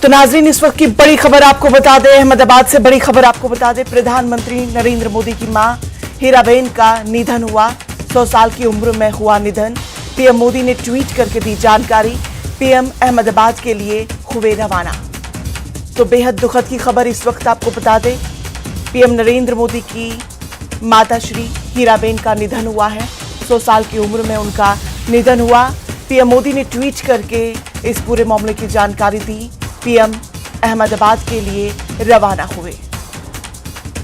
तो नाजरीन, इस वक्त की बड़ी खबर आपको बता दें, अहमदाबाद से बड़ी खबर आपको बता दें। प्रधानमंत्री नरेंद्र मोदी की मां हीराबेन का निधन हुआ। 100 साल की उम्र में हुआ निधन। पीएम मोदी ने ट्वीट करके दी जानकारी। पीएम अहमदाबाद के लिए हुए रवाना। तो बेहद दुखद की खबर इस वक्त आपको बता दें। पीएम नरेंद्र मोदी की माता श्री हीराबेन का निधन हुआ है। 100 साल की उम्र में उनका निधन हुआ। पीएम मोदी ने ट्वीट करके इस पूरे मामले की जानकारी दी। पीएम अहमदाबाद के लिए रवाना हुए।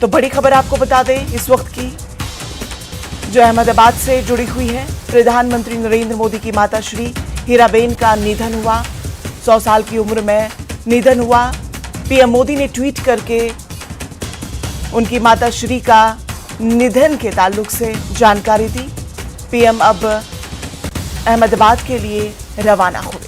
तो बड़ी खबर आपको बता दें इस वक्त की, जो अहमदाबाद से जुड़ी हुई है। प्रधानमंत्री नरेंद्र मोदी की माता श्री हीराबेन का निधन हुआ। 100 साल की उम्र में निधन हुआ। पीएम मोदी ने ट्वीट करके उनकी माता श्री का निधन के ताल्लुक से जानकारी दी। पीएम अब अहमदाबाद के लिए रवाना हुए।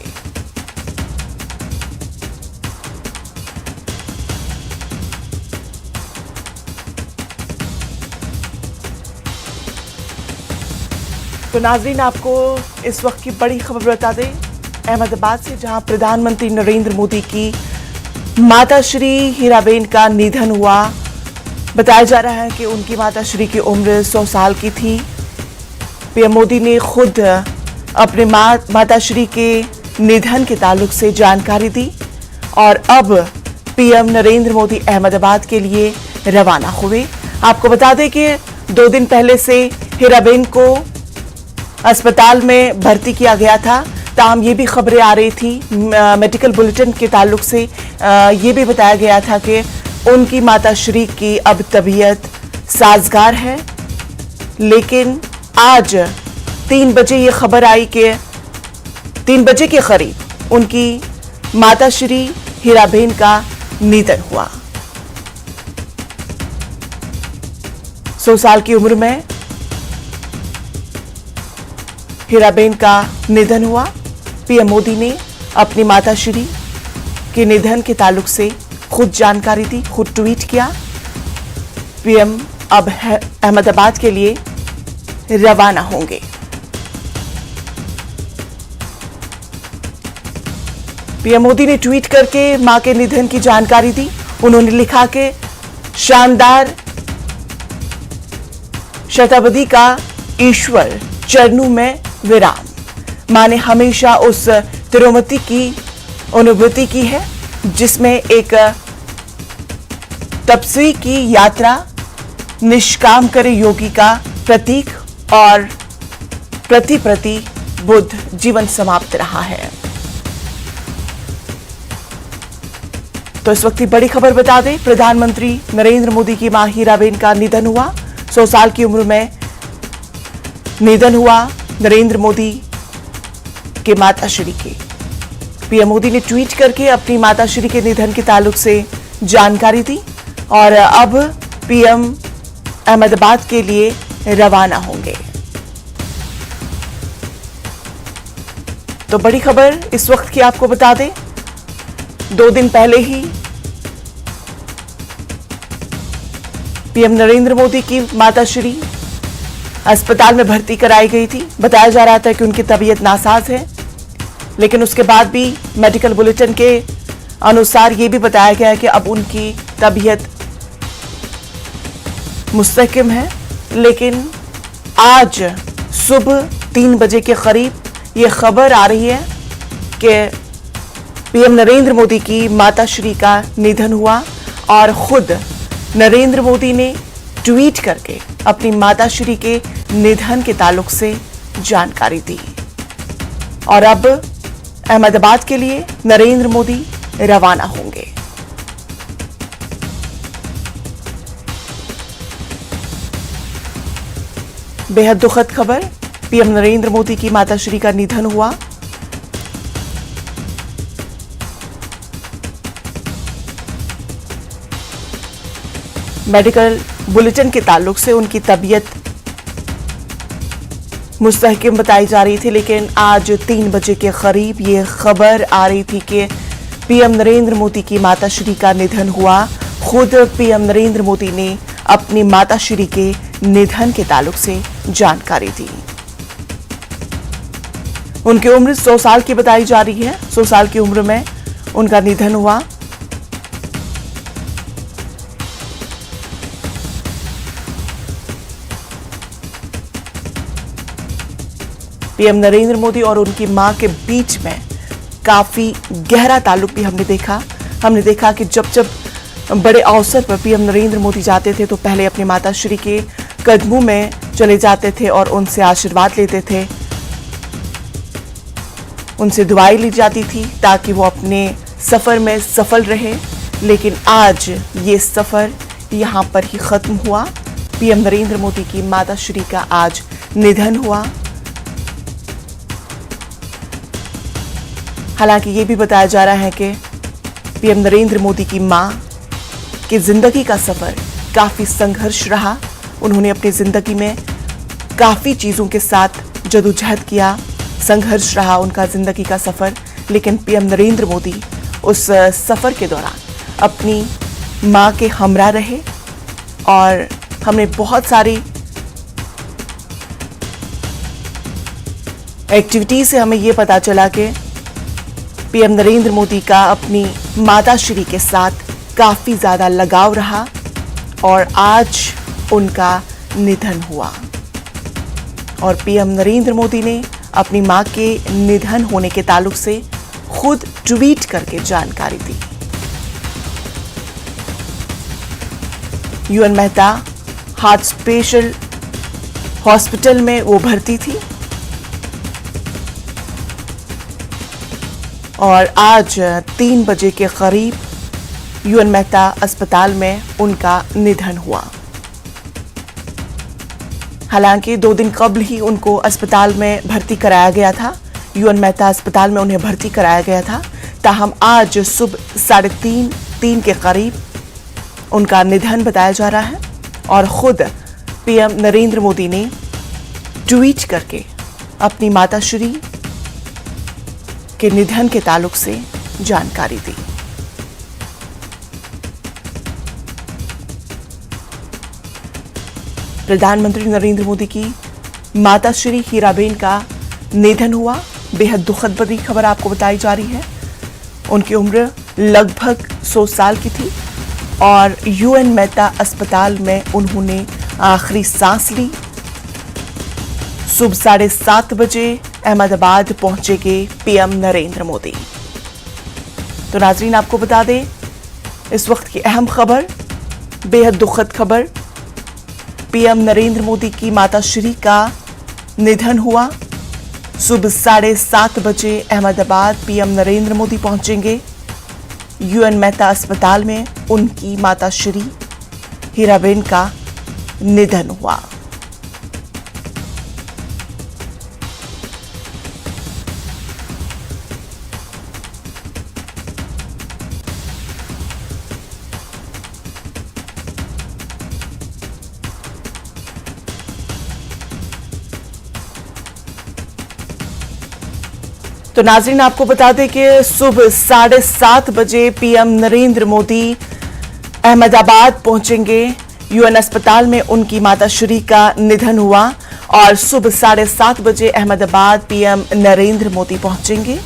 तो नाजरीन, आपको इस वक्त की बड़ी खबर बता दें अहमदाबाद से, जहां प्रधानमंत्री नरेंद्र मोदी की माता श्री हीराबेन का निधन हुआ। बताया जा रहा है कि उनकी माता श्री की उम्र 100 साल की थी। पीएम मोदी ने खुद अपने माता श्री के निधन के ताल्लुक से जानकारी दी और अब पीएम नरेंद्र मोदी अहमदाबाद के लिए रवाना हुए। आपको बता दें कि 2 दिन पहले से हीराबेन को अस्पताल में भर्ती किया गया था। ताहम ये भी खबरें आ रही थी मेडिकल बुलेटिन के ताल्लुक से, ये भी बताया गया था कि उनकी माता श्री की अब तबीयत साजगार है। लेकिन आज 3 बजे ये खबर आई कि 3 बजे के करीब उनकी माता श्री हीराबेन का निधन हुआ। 100 साल की उम्र में हीराबेन का निधन हुआ। पीएम मोदी ने अपनी माता श्री के निधन के ताल्लुक से खुद जानकारी दी, खुद ट्वीट किया। पीएम अब अहमदाबाद के लिए रवाना होंगे। पीएम मोदी ने ट्वीट करके मां के निधन की जानकारी दी। उन्होंने लिखा कि शानदार शताब्दी का ईश्वर चरणों में विराम। मां ने हमेशा उस तिरुमति की अनुभूति की है जिसमें एक तपस्वी की यात्रा, निष्काम करे योगी का प्रतीक और प्रति बुद्ध जीवन समाप्त रहा है। तो इस वक्त की बड़ी खबर बता दें, प्रधानमंत्री नरेंद्र मोदी की मां हीराबेन का निधन हुआ। 100 साल की उम्र में निधन हुआ नरेंद्र मोदी के माता श्री के। पीएम मोदी ने ट्वीट करके अपनी माता श्री के निधन के ताल्लुक से जानकारी दी और अब पीएम अहमदाबाद के लिए रवाना होंगे। तो बड़ी खबर इस वक्त की आपको बता दें, 2 दिन पहले ही पीएम नरेंद्र मोदी की माता श्री अस्पताल में भर्ती कराई गई थी। बताया जा रहा था कि उनकी तबीयत नासाज है, लेकिन उसके बाद भी मेडिकल बुलेटिन के अनुसार ये भी बताया गया कि अब उनकी तबीयत मुस्तहकम है। लेकिन आज सुबह 3 बजे के करीब ये खबर आ रही है कि पीएम नरेंद्र मोदी की माता श्री का निधन हुआ और खुद नरेंद्र मोदी ने ट्वीट करके अपनी माता श्री के निधन के ताल्लुक से जानकारी दी और अब अहमदाबाद के लिए नरेंद्र मोदी रवाना होंगे। बेहद दुखद खबर, पीएम नरेंद्र मोदी की माता श्री का निधन हुआ। मेडिकल बुलेटिन के ताल्लुक से उनकी तबीयत मुस्तहकम बताई जा रही थी, लेकिन आज 3 बजे के करीब ये खबर आ रही थी कि पीएम नरेंद्र मोदी की माताश्री का निधन हुआ। खुद पीएम नरेंद्र मोदी ने अपनी माताश्री के निधन के ताल्लुक से जानकारी दी। उनकी उम्र 100 साल की बताई जा रही है। 100 साल की उम्र में उनका निधन हुआ। पीएम नरेंद्र मोदी और उनकी मां के बीच में काफी गहरा ताल्लुक भी हमने देखा कि जब जब बड़े अवसर पर पीएम नरेंद्र मोदी जाते थे तो पहले अपनी माताश्री के कदमों में चले जाते थे और उनसे आशीर्वाद लेते थे, उनसे दुआएं ली जाती थी ताकि वो अपने सफर में सफल रहे। लेकिन आज ये सफर यहां पर ही खत्म हुआ। पीएम नरेंद्र मोदी की माताश्री का आज निधन हुआ। हालांकि ये भी बताया जा रहा है कि पीएम नरेंद्र मोदी की मां की जिंदगी का सफर काफी संघर्ष रहा। उन्होंने अपनी जिंदगी में काफी चीजों के साथ जदोजहद किया, संघर्ष रहा उनका जिंदगी का सफर। लेकिन पीएम नरेंद्र मोदी उस सफर के दौरान अपनी मां के हमरा रहे और हमने बहुत सारी एक्टिविटी से हमें ये पता चला कि पीएम नरेंद्र मोदी का अपनी माताश्री के साथ काफी ज्यादा लगाव रहा और आज उनका निधन हुआ। और पीएम नरेंद्र मोदी ने अपनी मां के निधन होने के ताल्लुक से खुद ट्वीट करके जानकारी दी। U N Mehta heart special hospital में वो भर्ती थी और आज 3 बजे के करीब यूएन मेहता अस्पताल में उनका निधन हुआ। हालांकि 2 दिन कबल ही उनको अस्पताल में भर्ती कराया गया था, यूएन मेहता अस्पताल में उन्हें भर्ती कराया गया था। ताहम आज सुबह 3:30 के करीब उनका निधन बताया जा रहा है और खुद पीएम नरेंद्र मोदी ने ट्वीट करके अपनी माताश्री के निधन के ताल्लुक से जानकारी दी। प्रधानमंत्री नरेंद्र मोदी की माताश्री हीराबेन का निधन हुआ। बेहद दुखद बड़ी खबर आपको बताई जा रही है। उनकी उम्र लगभग 100 साल की थी और यूएन मेहता अस्पताल में उन्होंने आखिरी सांस ली। सुबह 7:30 बजे अहमदाबाद पहुंचेंगे पीएम नरेंद्र मोदी। तो नाजरीन आपको बता दें इस वक्त की अहम खबर, बेहद दुखद खबर, पीएम नरेंद्र मोदी की माताश्री का निधन हुआ। सुबह 7:30 बजे अहमदाबाद पीएम नरेंद्र मोदी पहुंचेंगे यूएन मेहता अस्पताल में। उनकी माताश्री हीराबेन का निधन हुआ। तो नाजरीन आपको बता दें कि सुबह 7:30 बजे पीएम नरेंद्र मोदी अहमदाबाद पहुंचेंगे। यूएन अस्पताल में उनकी माताश्री का निधन हुआ और सुबह 7:30 बजे अहमदाबाद पीएम नरेंद्र मोदी पहुंचेंगे।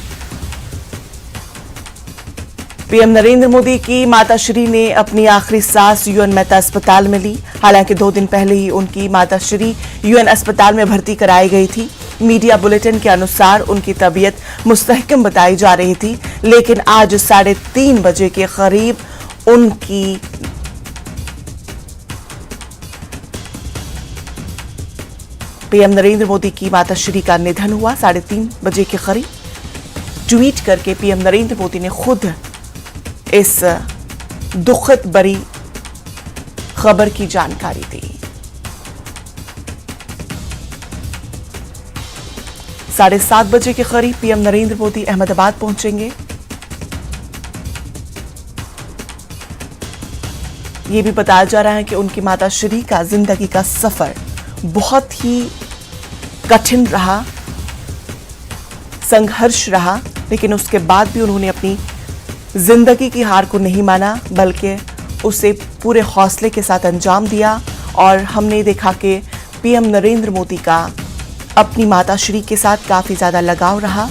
पीएम नरेंद्र मोदी की माताश्री ने अपनी आखिरी सांस यूएन मेहता अस्पताल में ली। हालांकि 2 दिन पहले ही उनकी माताश्री यूएन अस्पताल में भर्ती कराई गई थी। मीडिया बुलेटिन के अनुसार उनकी तबीयत मुस्तहकम बताई जा रही थी, लेकिन आज 3:30 बजे के करीब उनकी पीएम नरेंद्र मोदी की माताश्री का निधन हुआ। 3:30 बजे के करीब ट्वीट करके पीएम नरेंद्र मोदी ने खुद इस दुखद बड़ी खबर की जानकारी दी। 7:30 बजे के करीब पीएम नरेंद्र मोदी अहमदाबाद पहुंचेंगे। ये भी बताया जा रहा है कि उनकी माताश्री का जिंदगी का सफर बहुत ही कठिन रहा, संघर्ष रहा, लेकिन उसके बाद भी उन्होंने अपनी जिंदगी की हार को नहीं माना, बल्कि उसे पूरे हौसले के साथ अंजाम दिया। और हमने देखा कि पीएम नरेंद्र मोदी का अपनी माताश्री के साथ काफी ज्यादा लगाव रहा।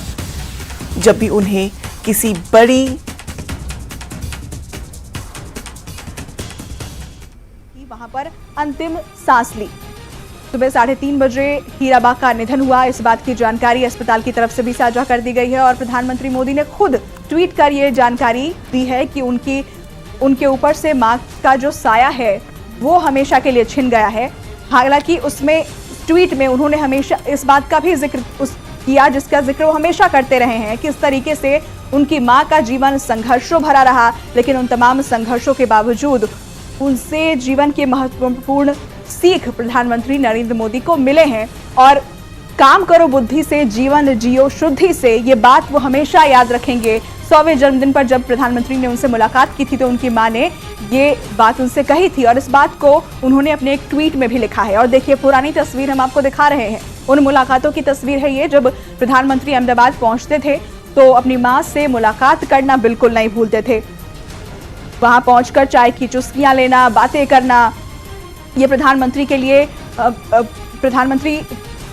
जब भी उन्हें किसी बड़ी वहां पर अंतिम सांस ली। सुबह 3:30 बजे हीराबा का निधन हुआ। इस बात की जानकारी अस्पताल की तरफ से भी साझा कर दी गई है और प्रधानमंत्री मोदी ने खुद ट्वीट कर ये जानकारी दी है कि उनके ऊपर से मां का जो साया है वो हमेशा के लिए छिन गया है। हालांकि उसमें ट्वीट में उन्होंने हमेशा इस बात का भी जिक्र किया जिसका जिक्र वो हमेशा करते रहे हैं, किस तरीके से उनकी मां का जीवन संघर्षों भरा रहा, लेकिन उन तमाम संघर्षों के बावजूद उनसे जीवन के महत्वपूर्ण सीख प्रधानमंत्री नरेंद्र मोदी को मिले हैं। और काम करो बुद्धि से, जीवन जियो शुद्धि से, ये बात वो हमेशा याद रखेंगे। 100वें जन्मदिन पर जब प्रधानमंत्री ने उनसे मुलाकात की थी तो उनकी मां ने ये बात उनसे कही थी और इस बात को उन्होंने अपने एक ट्वीट में भी लिखा है। और देखिए, पुरानी तस्वीर हम आपको दिखा रहे हैं, उन मुलाकातों की तस्वीर है ये। जब प्रधानमंत्री अहमदाबाद पहुंचते थे तो अपनी मां से मुलाकात करना बिल्कुल नहीं भूलते थे। वहां पहुंचकर चाय की चुस्कियां लेना, बातें करना, ये प्रधानमंत्री के लिए प्रधानमंत्री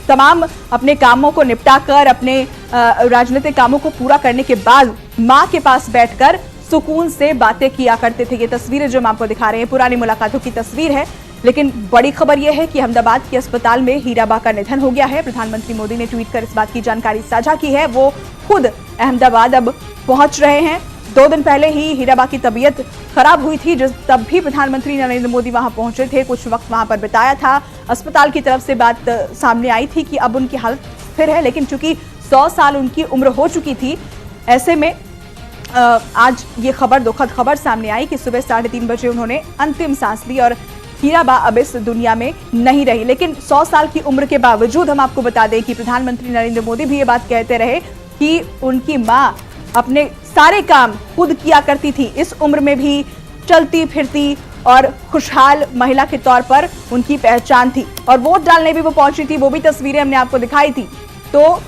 तमाम अपने कामों को निपटाकर, अपने राजनीतिक कामों को पूरा करने के बाद मां के पास बैठकर सुकून से बातें किया करते थे। ये तस्वीरें जो हम आपको दिखा रहे हैं पुरानी मुलाकातों की तस्वीर है। लेकिन बड़ी खबर यह है कि अहमदाबाद के अस्पताल में हीराबा का निधन हो गया है। प्रधानमंत्री मोदी ने ट्वीट कर इस बात की जानकारी साझा की है। वो खुद अहमदाबाद अब पहुंच रहे हैं। 2 दिन पहले ही हीराबा की तबीयत खराब हुई थी, तब भी प्रधानमंत्री नरेंद्र मोदी वहां पहुंचे थे, कुछ वक्त वहां पर बिताया था। अस्पताल की तरफ से बात सामने आई थी कि अब उनकी हालत स्थिर है, लेकिन चूंकि 100 साल उनकी उम्र हो चुकी थी, ऐसे में आज ये खबर, दुखद खबर सामने आई कि सुबह 3:30 बजे उन्होंने अंतिम सांस ली और हीराबा अब इस दुनिया में नहीं रही। लेकिन 100 साल की उम्र के बावजूद हम आपको बता दें कि प्रधानमंत्री नरेंद्र मोदी भी ये बात कहते रहे कि उनकी मां अपने सारे काम खुद किया करती थी। इस उम्र में भी चलती फिरती और खुशहाल महिला के तौर पर उनकी पहचान थी और वोट डालने भी वो पहुंची थी, वो भी तस्वीरें हमने आपको दिखाई थी। तो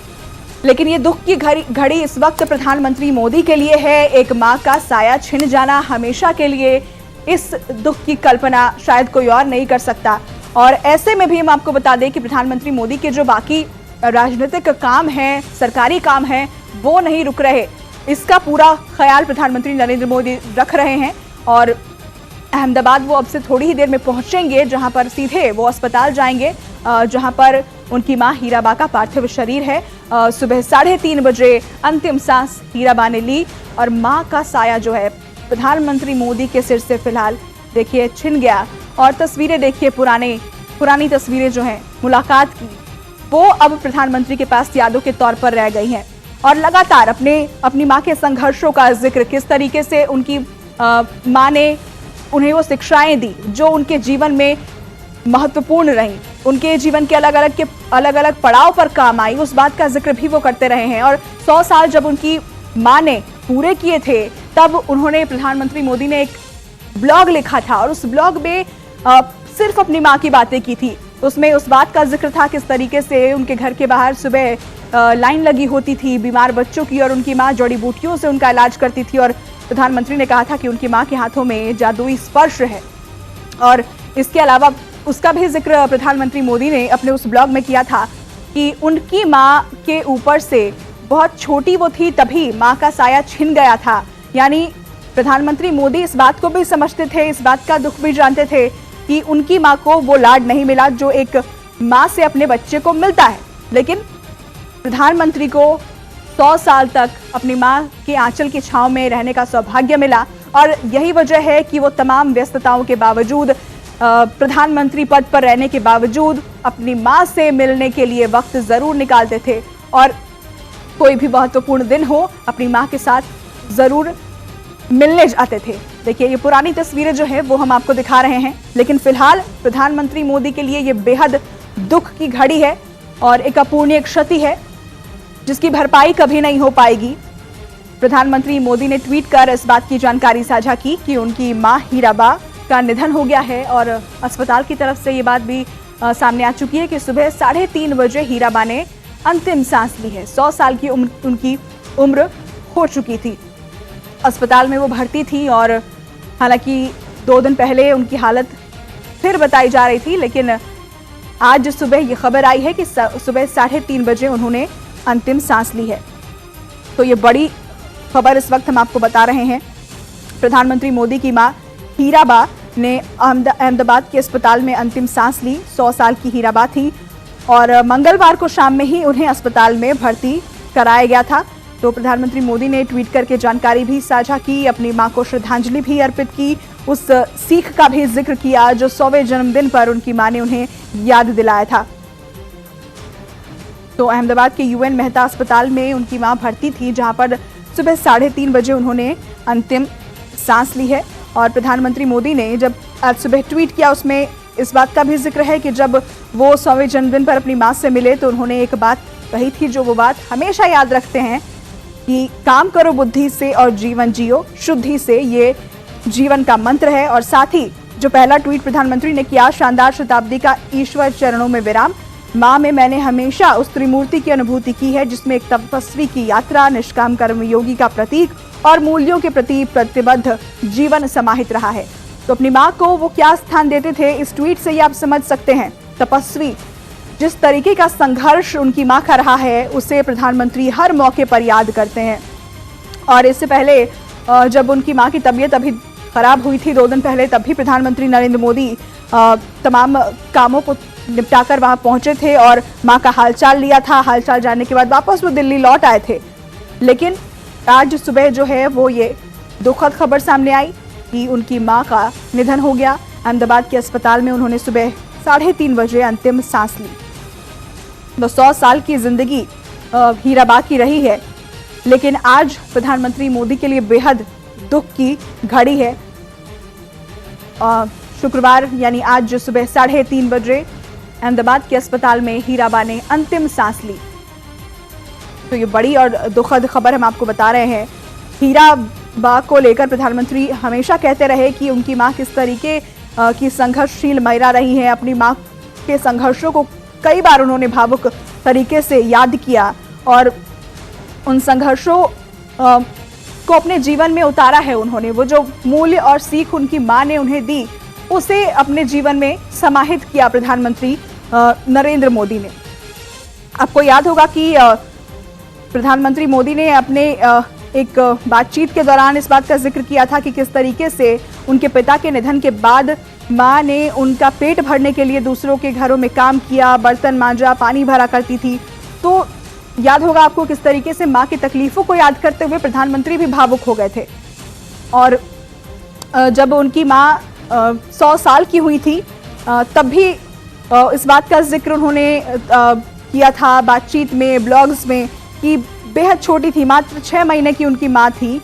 लेकिन ये दुख की घड़ी इस वक्त प्रधानमंत्री मोदी के लिए है। एक मां का साया छिन जाना हमेशा के लिए, इस दुख की कल्पना शायद कोई और नहीं कर सकता। और ऐसे में भी हम आपको बता दें कि प्रधानमंत्री मोदी के जो बाकी राजनीतिक काम हैं, सरकारी काम हैं, वो नहीं रुक रहे। इसका पूरा ख्याल प्रधानमंत्री नरेंद्र मोदी रख रहे हैं और अहमदाबाद वो अब से थोड़ी ही देर में पहुंचेंगे, जहां पर सीधे वो अस्पताल जाएंगे जहां पर उनकी मां हीराबा का पार्थिव शरीर है। सुबह 3:30 बजे अंतिम सांस हीराबा ने ली और मां का साया जो है प्रधानमंत्री मोदी के सिर से फिलहाल देखिए छिन गया। और तस्वीरें देखिए, पुरानी तस्वीरें जो हैं मुलाकात की, वो अब प्रधानमंत्री के पास यादों के तौर पर रह गई हैं। और लगातार अपनी मां के संघर्षों का जिक्र, किस तरीके से उनकी मां ने उन्हें वो शिक्षाएं दी जो उनके जीवन में महत्वपूर्ण रही, उनके जीवन के अलग अलग पड़ाव पर काम आई, उस बात का जिक्र भी वो करते रहे हैं। और 100 साल जब उनकी मां ने पूरे किए थे, तब उन्होंने, प्रधानमंत्री मोदी ने एक ब्लॉग लिखा था और उस ब्लॉग में सिर्फ अपनी मां की बातें की थी। उसमें उस बात का जिक्र था किस तरीके से उनके घर के बाहर सुबह लाइन लगी होती थी बीमार बच्चों की और उनकी मां जड़ी बूटियों से उनका इलाज करती थी। और प्रधानमंत्री ने कहा था कि उनकी मां के हाथों में जादुई स्पर्श है। और इसके अलावा उसका भी जिक्र प्रधानमंत्री मोदी ने अपने उस ब्लॉग में किया था कि उनकी मां के ऊपर से, बहुत छोटी वो थी तभी मां का साया छिन गया था। यानी प्रधानमंत्री मोदी इस बात को भी समझते थे, इस बात का दुख भी जानते थे कि उनकी मां को वो लाड नहीं मिला जो एक मां से अपने बच्चे को मिलता है। लेकिन प्रधानमंत्री को 100 साल तक अपनी मां के आंचल की छांव में रहने का सौभाग्य मिला और यही वजह है कि वो तमाम व्यस्तताओं के बावजूद, प्रधानमंत्री पद पर रहने के बावजूद अपनी मां से मिलने के लिए वक्त जरूर निकालते थे और कोई भी महत्वपूर्ण दिन हो अपनी मां के साथ जरूर मिलने जाते थे। देखिए, ये पुरानी तस्वीरें जो है वो हम आपको दिखा रहे हैं, लेकिन फिलहाल प्रधानमंत्री मोदी के लिए ये बेहद दुख की घड़ी है और एक अपूर्णीय क्षति है जिसकी भरपाई कभी नहीं हो पाएगी। प्रधानमंत्री मोदी ने ट्वीट कर इस बात की जानकारी साझा की कि उनकी मां हीराबा का निधन हो गया है और अस्पताल की तरफ से ये बात भी सामने आ चुकी है कि सुबह 3:30 बजे हीराबा ने अंतिम सांस ली है। 100 साल की उनकी उम्र हो चुकी थी। अस्पताल में वो भर्ती थी और हालांकि 2 दिन पहले उनकी हालत फिर बताई जा रही थी, लेकिन आज सुबह ये खबर आई है कि सुबह 3:30 बजे उन्होंने अंतिम सांस ली है। तो ये बड़ी खबर इस वक्त हम आपको बता रहे हैं। प्रधानमंत्री मोदी की मां हीराबा ने अहमदाबाद के अस्पताल में अंतिम सांस ली। 100 साल की हीराबा थी और मंगलवार को शाम में ही उन्हें अस्पताल में भर्ती कराया गया था। तो प्रधानमंत्री मोदी ने ट्वीट करके जानकारी भी साझा की, अपनी मां को श्रद्धांजलि भी अर्पित की, उस सीख का भी जिक्र किया जो 100वें जन्मदिन पर उनकी मां ने उन्हें याद दिलाया था। तो अहमदाबाद के यूएन मेहता अस्पताल में उनकी मां भर्ती थी, जहां पर सुबह 3:30 बजे उन्होंने अंतिम सांस ली है। और प्रधानमंत्री मोदी ने जब आज सुबह ट्वीट किया, उसमें इस बात का भी जिक्र है कि जब वो 100वें जन्मदिन पर अपनी मां से मिले तो उन्होंने एक बात कही थी, जो वो बात हमेशा याद रखते हैं कि काम करो बुद्धि से और जीवन जियो शुद्धि से, ये जीवन का मंत्र है। और साथ ही जो पहला ट्वीट प्रधानमंत्री ने किया, शानदार शताब्दी का ईश्वर चरणों में विराम, मां में मैंने हमेशा उस त्रिमूर्ति की अनुभूति की है जिसमें एक तपस्वी की यात्रा, निष्काम कर्मयोगी का प्रतीक और मूल्यों के प्रति प्रतिबद्ध जीवन समाहित रहा है। तो अपनी मां को वो क्या स्थान देते थे, इस ट्वीट से ही आप समझ सकते हैं। तपस्वी, जिस तरीके का संघर्ष उनकी मां का रहा है, उसे प्रधानमंत्री हर मौके पर याद करते हैं। और इससे पहले जब उनकी मां की तबीयत अभी खराब हुई थी 2 दिन पहले, तब भी प्रधानमंत्री नरेंद्र मोदी तमाम कामों को निपटाकर वहां पहुंचे थे और मां का हालचाल लिया था। हालचाल जानने के बाद वापस वो दिल्ली लौट आए थे। लेकिन आज सुबह जो है वो ये दुखद खबर सामने आई कि उनकी मां का निधन हो गया। अहमदाबाद के अस्पताल में उन्होंने सुबह 3:30 बजे अंतिम सांस ली। तो 100 साल की जिंदगी हीराबा की रही है, लेकिन आज प्रधानमंत्री मोदी के लिए बेहद दुख की घड़ी है। शुक्रवार यानी आज जो सुबह 3:30 बजे अहमदाबाद के अस्पताल में हीराबा ने अंतिम सांस ली। तो ये बड़ी और दुखद खबर हम आपको बता रहे हैं। हीराबा को लेकर प्रधानमंत्री हमेशा कहते रहे कि उनकी मां किस तरीके की संघर्षशील महिला रही है। अपनी मां के संघर्षों को कई बार उन्होंने भावुक तरीके से याद किया और उन संघर्षों को अपने जीवन में उतारा है उन्होंने। वो जो मूल्य और सीख उनकी मां ने उन्हें दी, उसे अपने जीवन में समाहित किया प्रधानमंत्री नरेंद्र मोदी ने। आपको याद होगा कि प्रधानमंत्री मोदी ने अपने एक बातचीत के दौरान इस बात का जिक्र किया था कि किस तरीके से उनके पिता के निधन के बाद मां ने उनका पेट भरने के लिए दूसरों के घरों में काम किया, बर्तन मांजा, पानी भरा करती थी। तो याद होगा आपको किस तरीके से मां की तकलीफों को याद करते हुए प्रधानमंत्री भी भावुक हो गए थे। और जब उनकी मां 100 साल की हुई थी, तब भी इस बात का जिक्र उन्होंने किया था बातचीत में, ब्लॉग्स में, कि बेहद छोटी थी, मात्र 6 महीने की उनकी मां थी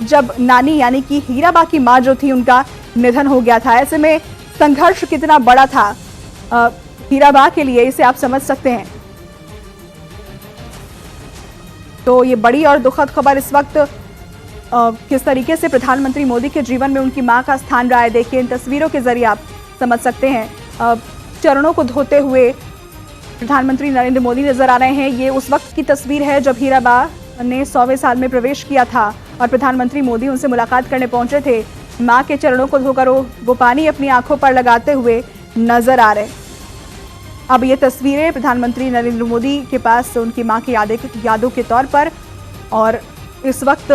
जब नानी यानी कि हीराबा की मां जो थी उनका निधन हो गया था। ऐसे में संघर्ष कितना बड़ा था हीराबा के लिए, इसे आप समझ सकते हैं। तो ये बड़ी और दुखद खबर इस वक्त किस तरीके से प्रधानमंत्री मोदी के जीवन में उनकी मां का स्थान रहा है, देखिए इन तस्वीरों के जरिए आप समझ सकते हैं। चरणों को धोते हुए प्रधानमंत्री नरेंद्र मोदी नजर आ रहे हैं। ये उस वक्त की तस्वीर है जब हीराबा ने 100वें साल में प्रवेश किया था और प्रधानमंत्री मोदी उनसे मुलाकात करने पहुंचे थे। मां के चरणों को धोकर वो पानी अपनी आंखों पर लगाते हुए नजर आ रहे। अब ये तस्वीरें प्रधानमंत्री नरेंद्र मोदी के पास उनकी मां की यादों के तौर पर, और इस वक्त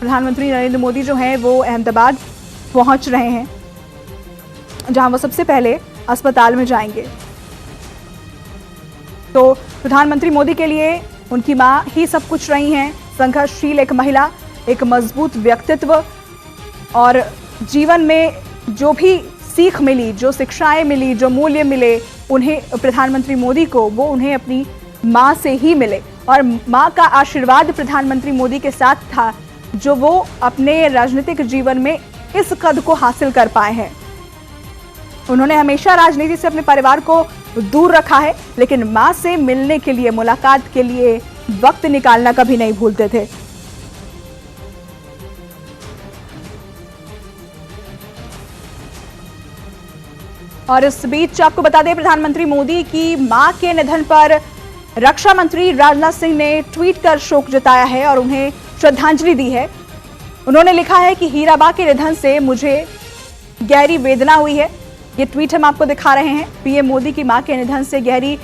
प्रधानमंत्री नरेंद्र मोदी जो हैं वो अहमदाबाद पहुंच रहे हैं, जहां वो सबसे पहले अस्पताल में जाएंगे। तो प्रधानमंत्री मोदी के लिए उनकी मां ही सब कुछ रही हैं। संघर्षशील एक महिला, एक मजबूत व्यक्तित्व, और जीवन में जो भी सीख मिली, जो शिक्षाएं मिली, जो मूल्य मिले उन्हें प्रधानमंत्री मोदी को, वो उन्हें अपनी मां से ही मिले। और मां का आशीर्वाद प्रधानमंत्री मोदी के साथ था, जो वो अपने राजनीतिक जीवन में इस कद को हासिल कर पाए हैं। उन्होंने हमेशा राजनीति से अपने परिवार को दूर रखा है, लेकिन मां से मिलने के लिए, मुलाकात के लिए वक्त निकालना कभी नहीं भूलते थे। और इस बीच आपको बता दें, प्रधानमंत्री मोदी की मां के निधन पर रक्षा मंत्री राजनाथ सिंह ने ट्वीट कर शोक जताया है और उन्हें श्रद्धांजलि दी है। उन्होंने लिखा है कि हीराबा के निधन से मुझे गहरी वेदना हुई है। ये ट्वीट हम आपको दिखा रहे हैं। पीएम मोदी की मां के निधन से गहरी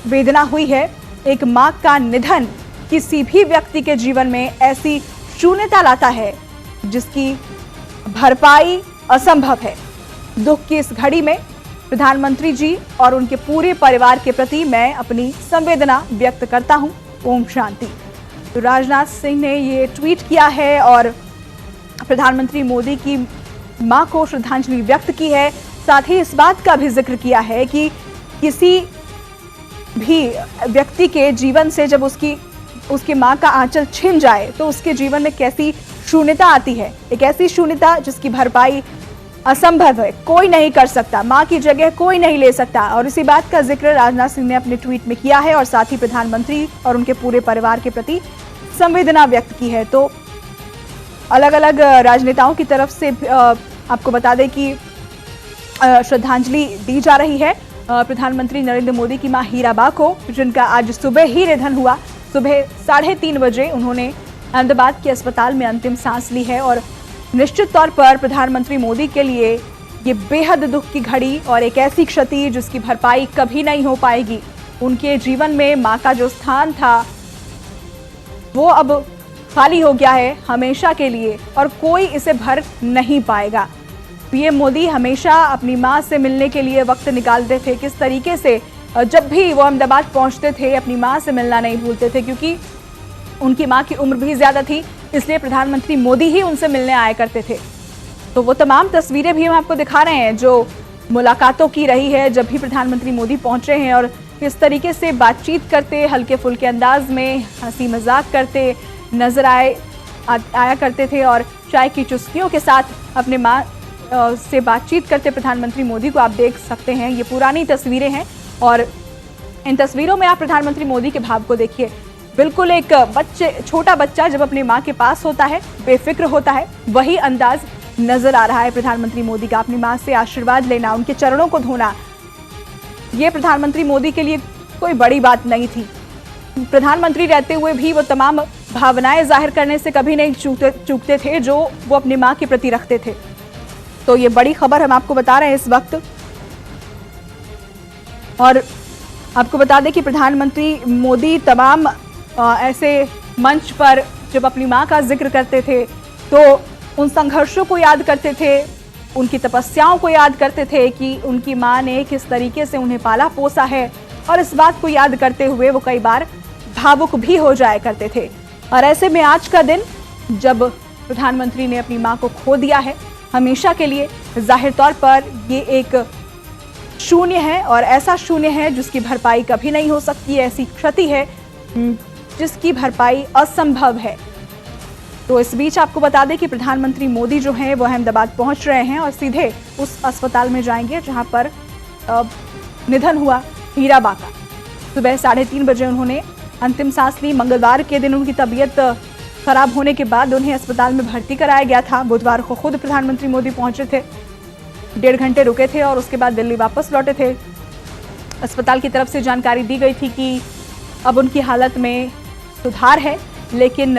वेदना हुई है। एक मां का निधन किसी भी व्यक्ति के जीवन में ऐसी शून्यता लाता है जिसकी भरपाई असंभव है। दुख की इस घड़ी में प्रधानमंत्री जी और उनके पूरे परिवार के प्रति मैं अपनी संवेदना व्यक्त करता हूं। ओम शांति। तो राजनाथ सिंह ने ये ट्वीट किया है और प्रधानमंत्री मोदी की मां को श्रद्धांजलि व्यक्त की है। साथ ही इस बात का भी जिक्र किया है कि किसी भी व्यक्ति के जीवन से जब उसकी मां का आंचल छिन जाए तो उसके जीवन में कैसी शून्यता आती है। एक ऐसी शून्यता जिसकी भरपाई असंभव है, कोई नहीं कर सकता, मां की जगह कोई नहीं ले सकता। और इसी बात का जिक्र राजनाथ सिंह ने अपने ट्वीट में किया है और साथ ही प्रधानमंत्री और उनके पूरे परिवार के प्रति संवेदना व्यक्त की है। तो अलग अलग राजनेताओं की तरफ से आपको बता दें कि श्रद्धांजलि दी जा रही है प्रधानमंत्री नरेंद्र मोदी की मां हीराबा को, जिनका आज सुबह ही निधन हुआ। सुबह 3:30 बजे उन्होंने अहमदाबाद के अस्पताल में अंतिम सांस ली है और निश्चित तौर पर प्रधानमंत्री मोदी के लिए ये बेहद दुख की घड़ी और एक ऐसी क्षति जिसकी भरपाई कभी नहीं हो पाएगी। उनके जीवन में मां का जो स्थान था वो अब खाली हो गया है हमेशा के लिए और कोई इसे भर नहीं पाएगा। पीएम मोदी हमेशा अपनी मां से मिलने के लिए वक्त निकालते थे। किस तरीके से जब भी वो अहमदाबाद पहुंचते थे अपनी मां से मिलना नहीं भूलते थे, क्योंकि उनकी मां की उम्र भी ज्यादा थी, इसलिए प्रधानमंत्री मोदी ही उनसे मिलने आया करते थे। तो वो तमाम तस्वीरें भी हम आपको दिखा रहे हैं जो मुलाकातों की रही है जब भी प्रधानमंत्री मोदी पहुंचे हैं और किस तरीके से बातचीत करते, हल्के फुल्के अंदाज में हंसी मजाक करते नजर आया करते थे और चाय की चुस्कियों के साथ अपने मां से बातचीत करते प्रधानमंत्री मोदी को आप देख सकते हैं। ये पुरानी तस्वीरें हैं और इन तस्वीरों में आप प्रधानमंत्री मोदी के भाव को देखिए। बिल्कुल एक छोटा बच्चा जब अपनी मां के पास होता है, बेफिक्र होता है, वही अंदाज नजर आ रहा है प्रधानमंत्री मोदी का। अपनी मां से आशीर्वाद लेना, उनके चरणों को धोना, ये प्रधानमंत्री मोदी के लिए कोई बड़ी बात नहीं थी। प्रधानमंत्री रहते हुए भी वो तमाम भावनाएं जाहिर करने से कभी नहीं चूकते थे जो वो अपनी मां के प्रति रखते थे। तो ये बड़ी खबर हम आपको बता रहे हैं इस वक्त। और आपको बता दें कि प्रधानमंत्री मोदी तमाम ऐसे मंच पर जब अपनी मां का जिक्र करते थे तो उन संघर्षों को याद करते थे, उनकी तपस्याओं को याद करते थे कि उनकी मां ने किस तरीके से उन्हें पाला पोसा है। और इस बात को याद करते हुए वो कई बार भावुक भी हो जाया करते थे। और ऐसे में आज का दिन जब प्रधानमंत्री ने अपनी मां को खो दिया है हमेशा के लिए, जाहिर तौर पर ये एक शून्य है और ऐसा शून्य है जिसकी भरपाई कभी नहीं हो सकती। ऐसी क्षति है जिसकी भरपाई असंभव है। तो इस बीच आपको बता दें कि प्रधानमंत्री मोदी जो हैं वो अहमदाबाद पहुंच रहे हैं और सीधे उस अस्पताल में जाएंगे जहां पर निधन हुआ हीराबा का। सुबह 3:30 बजे उन्होंने अंतिम सांस ली। मंगलवार के दिन उनकी तबीयत खराब होने के बाद उन्हें अस्पताल में भर्ती कराया गया था। बुधवार को खुद प्रधानमंत्री मोदी पहुंचे थे, 1.5 घंटे रुके थे और उसके बाद दिल्ली वापस लौटे थे। अस्पताल की तरफ से जानकारी दी गई थी कि अब उनकी हालत में सुधार है, लेकिन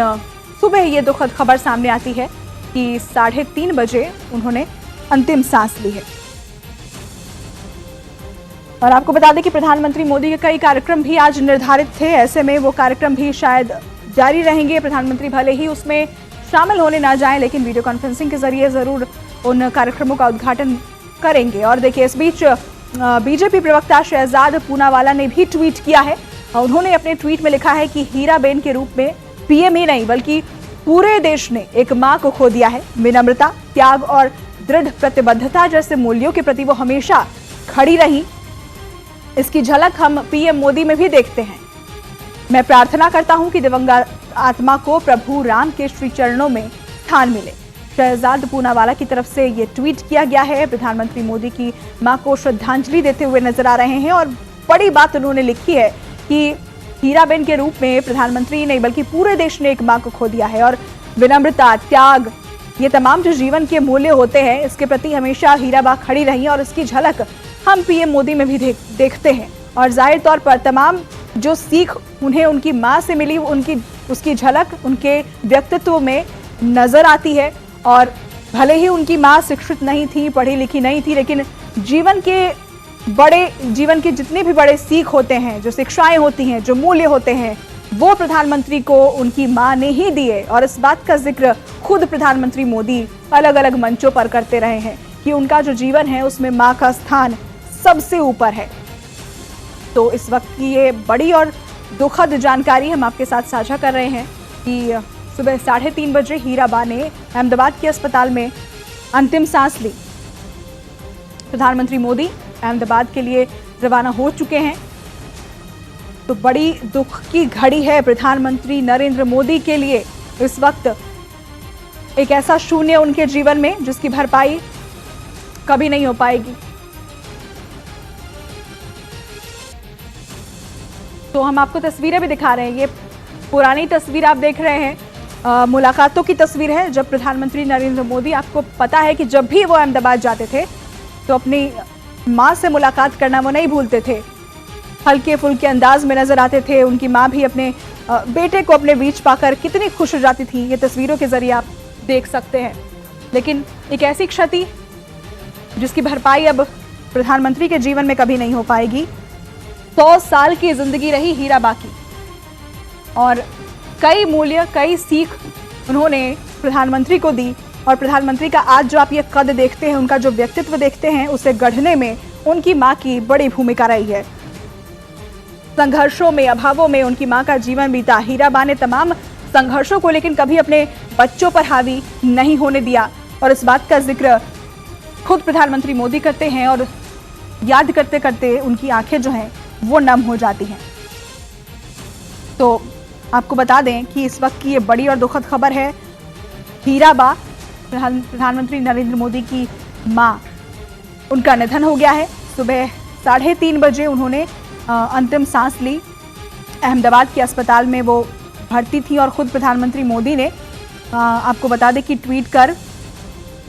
सुबह ये दुखद खबर सामने आती है कि 3:30 बजे उन्होंने अंतिम सांस ली है। और आपको बता दें कि प्रधानमंत्री मोदी के कई कार्यक्रम भी आज निर्धारित थे, ऐसे में वो कार्यक्रम भी शायद जारी रहेंगे। प्रधानमंत्री भले ही उसमें शामिल होने ना जाएं, लेकिन वीडियो कॉन्फ्रेंसिंग के जरिए जरूर उन कार्यक्रमों का उद्घाटन करेंगे। और देखिए इस बीच बीजेपी प्रवक्ता शहजाद पूनावाला ने भी ट्वीट किया है। उन्होंने अपने ट्वीट में लिखा है कि हीराबेन के रूप में पीएम ही नहीं बल्कि पूरे देश ने एक मां को खो दिया है। विनम्रता, त्याग और दृढ़ प्रतिबद्धता जैसे मूल्यों के प्रति वो हमेशा खड़ी रही। इसकी झलक हम पीएम मोदी में भी देखते हैं। मैं प्रार्थना करता हूं कि दिवंगत आत्मा को प्रभु राम के श्री चरणों में स्थान मिले। शहजाद पूनावाला की तरफ से ये ट्वीट किया गया है। प्रधानमंत्री मोदी की मां को श्रद्धांजलि देते हुए नजर आ रहे हैं और बड़ी बात उन्होंने लिखी है कि हीराबेन के रूप में प्रधानमंत्री नहीं बल्कि पूरे देश ने एक मां को खो दिया है। और विनम्रता, त्याग, ये तमाम जो जीवन के मूल्य होते हैं इसके प्रति हमेशा हीराबा खड़ी रही और इसकी झलक हम पीएम मोदी में भी देखते हैं। और जाहिर तौर पर तमाम जो सीख उन्हें उनकी मां से मिली उसकी झलक उनके व्यक्तित्व में नजर आती है। और भले ही उनकी मां शिक्षित नहीं थी, पढ़ी लिखी नहीं थी, लेकिन जीवन के जितने भी बड़े सीख होते हैं, जो शिक्षाएं होती हैं, जो मूल्य होते हैं, वो प्रधानमंत्री को उनकी मां ने ही दिए। और इस बात का जिक्र खुद प्रधानमंत्री मोदी अलग अलग मंचों पर करते रहे हैं कि उनका जो जीवन है उसमें मां का स्थान सबसे ऊपर है। तो इस वक्त की ये बड़ी और दुखद जानकारी हम आपके साथ साझा कर रहे हैं कि सुबह 3:30 बजे हीराबा ने अहमदाबाद के अस्पताल में अंतिम सांस ली। प्रधानमंत्री मोदी अहमदाबाद के लिए रवाना हो चुके हैं। तो बड़ी दुख की घड़ी है प्रधानमंत्री नरेंद्र मोदी के लिए। इस वक्त एक ऐसा शून्य उनके जीवन में जिसकी भरपाई कभी नहीं हो पाएगी। तो हम आपको तस्वीरें भी दिखा रहे हैं। ये पुरानी तस्वीर आप देख रहे हैं, मुलाकातों की तस्वीर है जब प्रधानमंत्री नरेंद्र मोदी, आपको पता है कि जब भी वो अहमदाबाद जाते थे तो अपनी मां से मुलाकात करना वो नहीं भूलते थे। हल्के फुल्के अंदाज में नजर आते थे। उनकी मां भी अपने बेटे को अपने बीच पाकर कितनी खुश हो जाती थी, ये तस्वीरों के जरिए आप देख सकते हैं। लेकिन एक ऐसी क्षति जिसकी भरपाई अब प्रधानमंत्री के जीवन में कभी नहीं हो पाएगी। 100 साल की जिंदगी रही हीराबा की और कई मूल्य, कई सीख उन्होंने प्रधानमंत्री को दी। और प्रधानमंत्री का आज जो आप ये कद देखते हैं, उनका जो व्यक्तित्व देखते हैं, उसे गढ़ने में उनकी मां की बड़ी भूमिका रही है। संघर्षों में, अभावों में उनकी मां का जीवन बीता। हीराबा ने तमाम संघर्षों को लेकिन कभी अपने बच्चों पर हावी नहीं होने दिया। और इस बात का जिक्र खुद प्रधानमंत्री मोदी करते हैं और याद करते करते उनकी आंखें जो हैं वो नम हो जाती हैं। तो आपको बता दें कि इस वक्त की ये बड़ी और दुखद खबर है। हीराबा, प्रधानमंत्री नरेंद्र मोदी की मां, उनका निधन हो गया है। सुबह 3:30 बजे उन्होंने अंतिम सांस ली। अहमदाबाद के अस्पताल में वो भर्ती थी और खुद प्रधानमंत्री मोदी ने आपको बता दें कि ट्वीट कर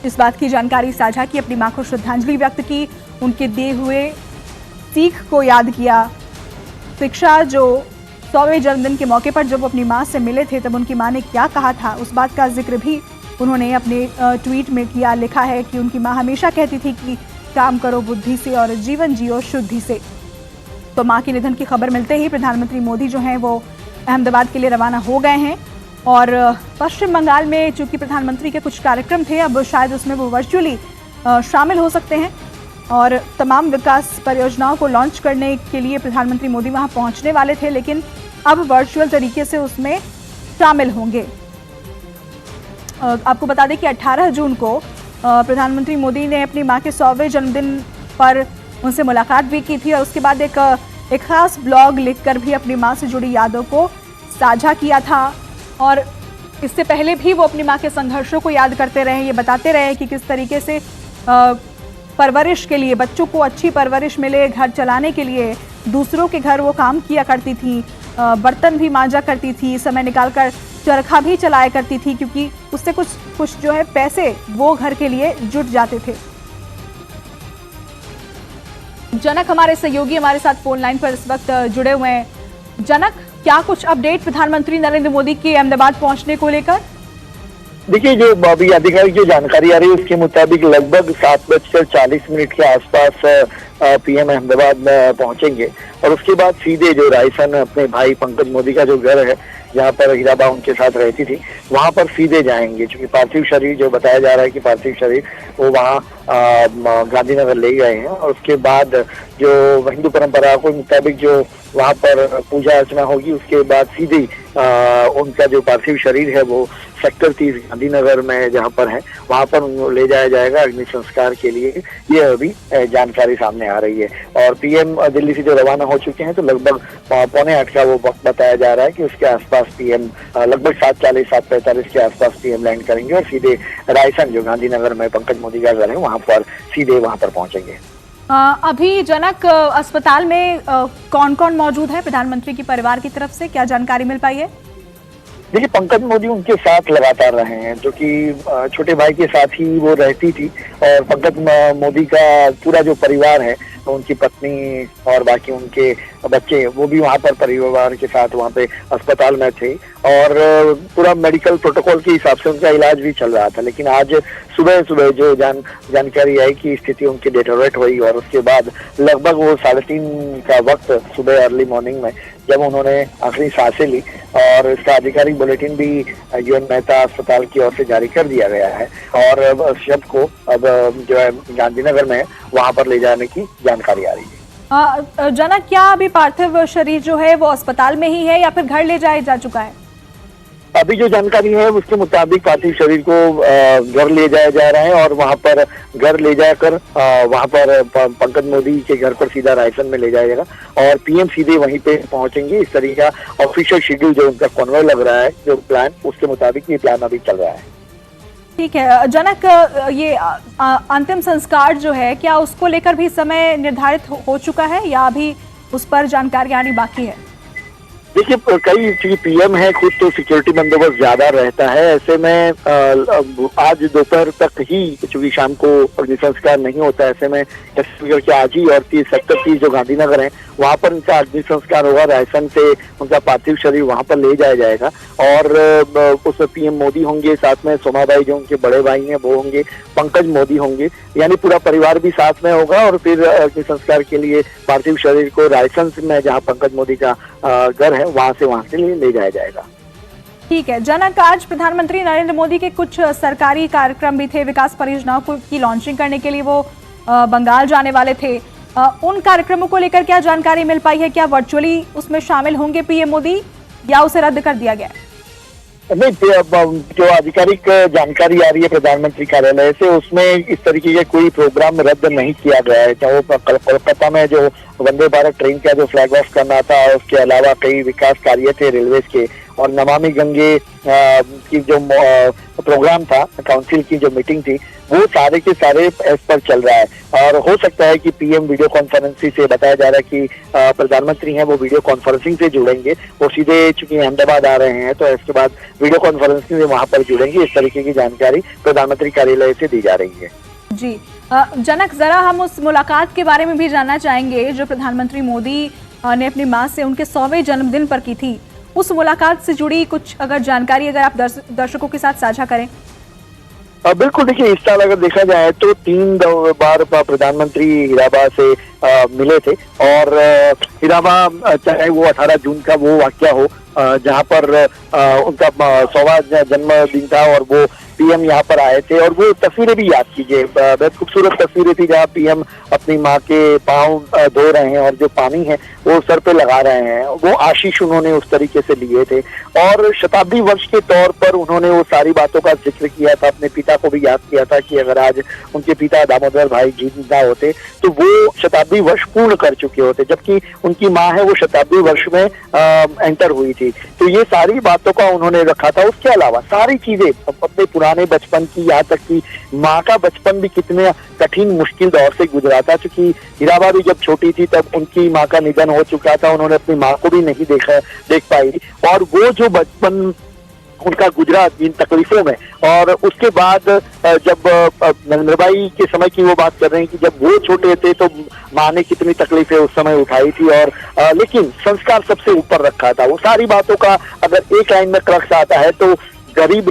इस बात की जानकारी साझा की, अपनी मां को श्रद्धांजलि व्यक्त की, उनके दिए हुए सीख को याद किया। शिक्षा जो 100वें जन्मदिन के मौके पर जब वो अपनी मां से मिले थे तब उनकी मां ने क्या कहा था, उस बात का जिक्र भी उन्होंने अपने ट्वीट में किया। लिखा है कि उनकी मां हमेशा कहती थी कि काम करो बुद्धि से और जीवन जियो शुद्धि से। तो मां के निधन की खबर मिलते ही प्रधानमंत्री मोदी जो हैं वो अहमदाबाद के लिए रवाना हो गए हैं। और पश्चिम बंगाल में चूंकि प्रधानमंत्री के कुछ कार्यक्रम थे, अब शायद उसमें वो वर्चुअली शामिल हो सकते हैं और तमाम विकास परियोजनाओं को लॉन्च करने के लिए प्रधानमंत्री मोदी वहां पहुंचने वाले थे, लेकिन अब वर्चुअल तरीके से उसमें शामिल होंगे। आपको बता दें कि 18 जून को प्रधानमंत्री मोदी ने अपनी मां के 100वें जन्मदिन पर उनसे मुलाकात भी की थी और उसके बाद एक खास ब्लॉग लिखकर भी अपनी मां से जुड़ी यादों को साझा किया था। और इससे पहले भी वो अपनी मां के संघर्षों को याद करते रहे, ये बताते रहे कि किस तरीके से परवरिश के लिए, बच्चों को अच्छी परवरिश मिले, घर चलाने के लिए दूसरों के घर वो काम किया करती थी, बर्तन भी मांजा करती थी, समय निकालकर चरखा भी चलाया करती थी, क्योंकि उससे कुछ जो है पैसे वो घर के लिए जुट जाते थे। जनक हमारे सहयोगी हमारे साथ फोन लाइन पर इस वक्त जुड़े हुए हैं। जनक, क्या कुछ अपडेट प्रधानमंत्री नरेंद्र मोदी के अहमदाबाद पहुंचने को लेकर? देखिए, जो अभी आधिकारिक जो जानकारी आ रही है उसके मुताबिक लगभग 7:40 के आसपास पीएम अहमदाबाद में पहुंचेंगे और उसके बाद सीधे जो रायसन अपने भाई पंकज मोदी का जो घर है जहाँ पर हीराबा उनके साथ रहती थी वहां पर सीधे जाएंगे। क्योंकि पार्थिव शरीर जो बताया जा रहा है कि पार्थिव शरीर वो वहाँ गांधीनगर ले गए हैं और उसके बाद जो हिंदू परंपरा के मुताबिक जो वहाँ पर पूजा अर्चना होगी, उसके बाद सीधे उनका जो पार्थिव शरीर है वो सेक्टर 30 गांधीनगर में जहाँ पर है वहाँ पर ले जाया जाएगा अग्नि संस्कार के लिए। ये अभी जानकारी सामने आ रही है और पीएम दिल्ली से जो रवाना हो चुके हैं तो लगभग 7:45 का वो वक्त बताया जा रहा है कि उसके आसपास पीएम लगभग 7:45 के आसपास पीएम लैंड करेंगे और सीधे रायसन जो गांधीनगर में पंकज मोदी का घर है वहाँ पर सीधे वहाँ पर पहुंचेंगे। अभी जनक, अस्पताल में कौन कौन मौजूद है प्रधानमंत्री की परिवार की तरफ से, क्या जानकारी मिल पाई है? देखिए, पंकज मोदी उनके साथ लगातार रहे हैं, जो कि छोटे भाई के साथ ही वो रहती थी और पंकज मोदी का पूरा जो परिवार है तो उनकी पत्नी और बाकी उनके बच्चे वो भी वहाँ पर परिवार के साथ वहाँ पे अस्पताल में थे और पूरा मेडिकल प्रोटोकॉल के हिसाब से उनका इलाज भी चल रहा था। लेकिन आज सुबह सुबह जो जानकारी आई कि स्थिति उनकी डिटेरियोरेट हुई और उसके बाद लगभग वो 3:30 का वक्त सुबह अर्ली मॉर्निंग में जब उन्होंने आखिरी सांसें ली और इसका आधिकारिक बुलेटिन भी UN मेहता अस्पताल की ओर से जारी कर दिया गया है और अब शव को अब जो है गांधीनगर में वहां पर ले जाने की जानकारी आ रही है। जनक, क्या अभी पार्थिव शरीर जो है वो अस्पताल में ही है या फिर घर ले जाया जा चुका है? अभी जो जानकारी है उसके मुताबिक पार्थिव शरीर को घर ले जाया जा रहा है और वहां पर घर ले जाकर वहां पर पंकज मोदी के घर पर सीधा रायसन में ले जाएगा और PM सीधे वहीं पे पहुंचेंगे। इस तरीके का ऑफिशियल शेड्यूल जो उनका कॉन्वॉय लग रहा है, जो प्लान, उसके मुताबिक ये प्लान अभी चल रहा है। ठीक है जनक, ये अंतिम संस्कार जो है क्या उसको लेकर भी समय निर्धारित हो चुका है या अभी उस पर जानकारी आनी बाकी है? देखिए, कई PM है खुद, तो सिक्योरिटी बंदोबस्त ज्यादा रहता है। ऐसे में आज दोपहर तक ही, चूंकि शाम को अग्नि संस्कार नहीं होता, ऐसे में करके आज ही और सेक्टर 30 जो गांधीनगर है वहां पर उनका अग्नि संस्कार होगा। रायसन से उनका पार्थिव शरीर वहां पर ले जाया जाएगा और उसमें PM मोदी होंगे, साथ में सोमाबाई जो उनके बड़े भाई हैं वो होंगे, पंकज मोदी होंगे, यानी पूरा परिवार भी साथ में होगा और फिर अग्नि संस्कार के लिए पार्थिव शरीर को रायसन में, जहाँ पंकज मोदी का घर है, वहां से ले जाया जाएगा। ठीक है जनक, आज प्रधानमंत्री नरेंद्र मोदी के कुछ सरकारी कार्यक्रम भी थे, विकास परियोजनाओं की लॉन्चिंग करने के लिए वो बंगाल जाने वाले थे। उन कार्यक्रमों को लेकर क्या जानकारी मिल पाई है? क्या वर्चुअली उसमें शामिल होंगे PM मोदी या उसे रद्द कर दिया गया? नहीं, जो आधिकारिक जानकारी आ रही है प्रधानमंत्री कार्यालय से, उसमें इस तरीके के कोई प्रोग्राम रद्द नहीं किया गया है। चाहे वो कोलकाता में जो वंदे भारत ट्रेन का जो फ्लैग ऑफ करना था, उसके अलावा कई विकास कार्य थे रेलवे के, और नमामि गंगे की जो प्रोग्राम था, काउंसिल की जो मीटिंग थी, वो सारे के सारे एस पर चल रहा है। और हो सकता है कि PM वीडियो कॉन्फ्रेंसिंग से, बताया जा रहा है कि प्रधानमंत्री हैं वो वीडियो कॉन्फ्रेंसिंग से जुड़ेंगे। वो सीधे चूंकि अहमदाबाद आ रहे हैं तो इसके बाद वीडियो कॉन्फ्रेंसिंग से वहां पर जुड़ेंगे। इस तरीके की जानकारी प्रधानमंत्री कार्यालय से दी जा रही है। जी जनक, जरा हम उस मुलाकात के बारे में भी जानना चाहेंगे जो प्रधानमंत्री मोदी ने अपनी मां से उनके 100वें जन्मदिन पर की थी। उस मुलाकात से जुड़ी कुछ अगर जानकारी अगर आप दर्शकों के साथ साझा करें। बिल्कुल, देखिए, इस साल अगर देखा जाए तो 3 बार प्रधानमंत्री हीराबा से मिले थे और हीराबा, चाहे वो 18 जून का वो वाकया हो जहां पर उनका 100वां जन्मदिन था और वो PM यहाँ पर आए थे, और वो तस्वीरें भी याद कीजिए, बहुत खूबसूरत तस्वीरें थी जहाँ PM अपनी माँ के पाँव धो रहे हैं और जो पानी है वो सर पे लगा रहे हैं। वो आशीष उन्होंने उस तरीके से लिए थे और शताब्दी वर्ष के तौर पर उन्होंने वो सारी बातों का जिक्र किया था। अपने पिता को भी याद किया था कि अगर आज उनके पिता दामोदर भाई जिंदा होते तो वो शताब्दी वर्ष पूर्ण कर चुके होते, जबकि उनकी माँ है वो शताब्दी वर्ष में एंटर हुई थी। तो ये सारी बातों का उन्होंने रखा था। उसके अलावा सारी चीजें अपने पुराने बचपन की, यहाँ तक कि माँ का बचपन भी कितने कठिन मुश्किल दौर से गुजरा था, क्योंकि हीराबा भी जब छोटी थी तब उनकी माँ का निधन हो चुका था, उन्होंने अपनी माँ को भी नहीं देख पाई, और वो जो बचपन उनका गुजरा इन तकलीफों में। और उसके बाद जब नरेंद्रभाई के समय की वो बात कर रहे हैं कि जब वो छोटे थे तो माँ ने कितनी तकलीफें उस समय उठाई थी, और लेकिन संस्कार सबसे ऊपर रखा था। वो सारी बातों का अगर एक लाइन में क्रक्स आता है तो गरीब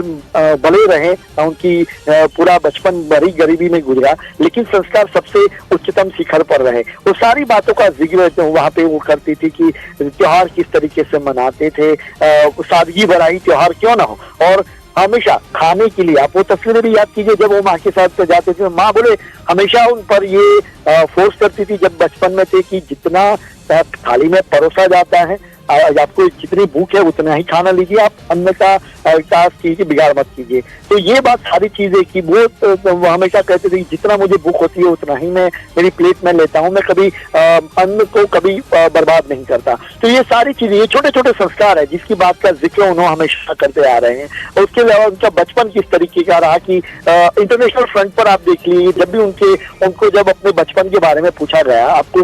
भले रहे, उनकी पूरा बचपन बड़ी गरीबी में गुजरा, लेकिन संस्कार सबसे उच्चतम शिखर पर रहे। वो सारी बातों का जिक्र वहाँ पे वो करती थी कि त्योहार किस तरीके से मनाते थे, सादगी भरा ही त्योहार क्यों ना हो, और हमेशा खाने के लिए, आप वो तस्वीरें भी याद कीजिए जब वो माँ के साथ जाते थे, माँ बोले हमेशा उन पर ये फोर्स करती थी जब बचपन में थे कि जितना थाली में परोसा जाता है, आपको जितनी भूख है उतना ही खाना लीजिए, आप अन्न का टास कीजिए, बिगाड़ मत कीजिए। तो ये बात सारी चीजें कि वो हमेशा कहते थे जितना मुझे भूख होती है उतना ही मैं मेरी प्लेट में लेता हूँ, मैं कभी अन्न को कभी बर्बाद नहीं करता। तो ये सारी चीजें, ये छोटे छोटे संस्कार है जिसकी बात का जिक्र उन्होंने हमेशा करते आ रहे हैं। और उसके अलावा उनका बचपन किस तरीके का रहा कि इंटरनेशनल फ्रंट पर आप देख लीजिए, जब भी उनको जब अपने बचपन के बारे में पूछा गया, आपको